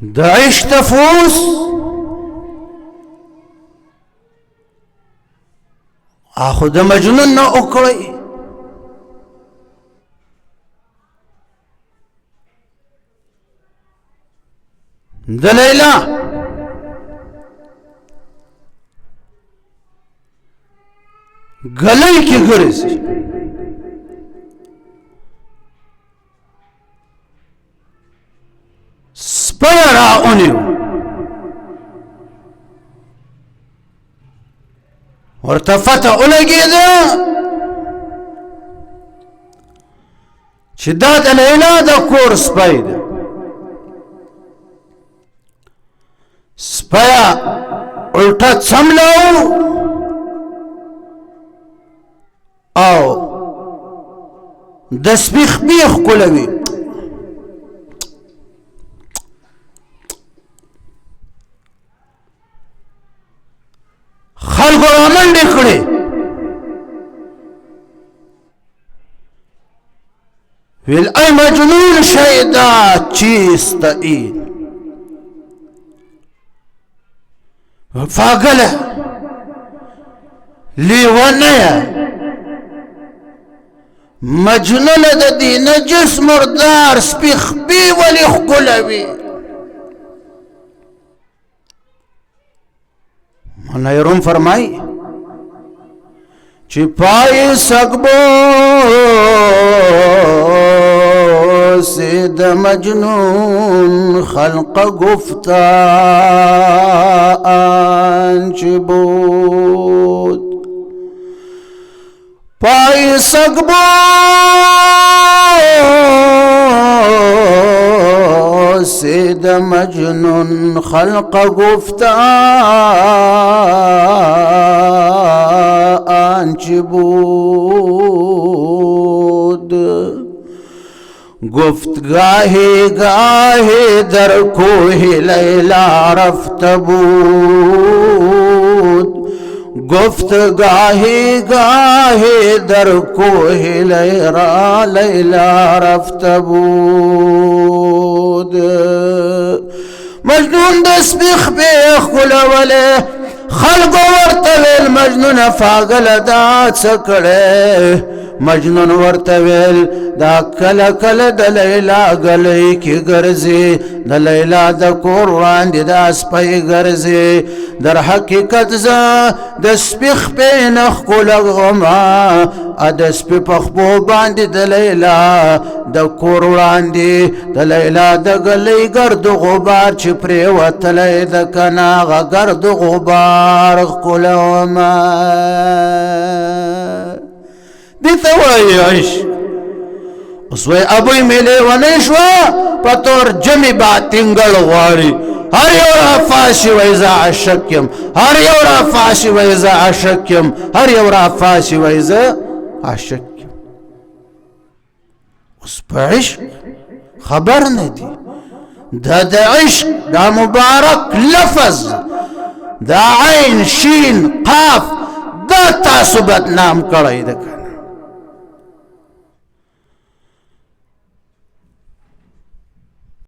د عشق تفوس اخو د مجنون نه وکړئ د لیلا گلے کی گرزی سپی را اونیو ورته فتح ولګېده چې دا د لیلا د کور سپی ده سپیا الټا څملاو او د سپي خپې ښکلوي خلکو رامنډې کړې ویل ای مجنون شیدا چیست این پاگله لیوانه مجنون د دې نجس مردار سپي خپې ولې ښکلوي منیروم فرمای چې پای سکبو سید مجنون خلق گفتا آنچ بود پای سکبو سید مجنون خلق گفتا آنچ بود گفت گاهی گاهی در کوه لیلا رفت بود گفت گاهی گاهی در کوه لیلا رفت بود مجنون دست بخبی خلوله خلق ورته ویل مجنون پاگل دا څه کړې مجنون ورته ویل دا کله کله د لیلا گلې کې ګرځي د لیلا د کور وړاندې د سپی ګرځي در حقیقت زه د سپي خپې نه ښکلومه د سپي په خپو باندې د لیلا د کور وړاندې د لیلا د ګلې ګرد غبار چې پرېوتلی د کنه هغه ګرد غبار ښکلومه دې ته وایي عشق اوس وایي ابوی مې لیونی شوه په تور جمې باتنګړ غواړي هر یو را فاشي وایي زه عاشق یم هر یو را فاشي وایي زه عاشق یم هر یو را فاشي وایي زه عاشق یم اوس په عشق خبر نه دي دا د عشق دا مبارک لفظ دا عین شین قاف دا تاسو بدنام کړی ده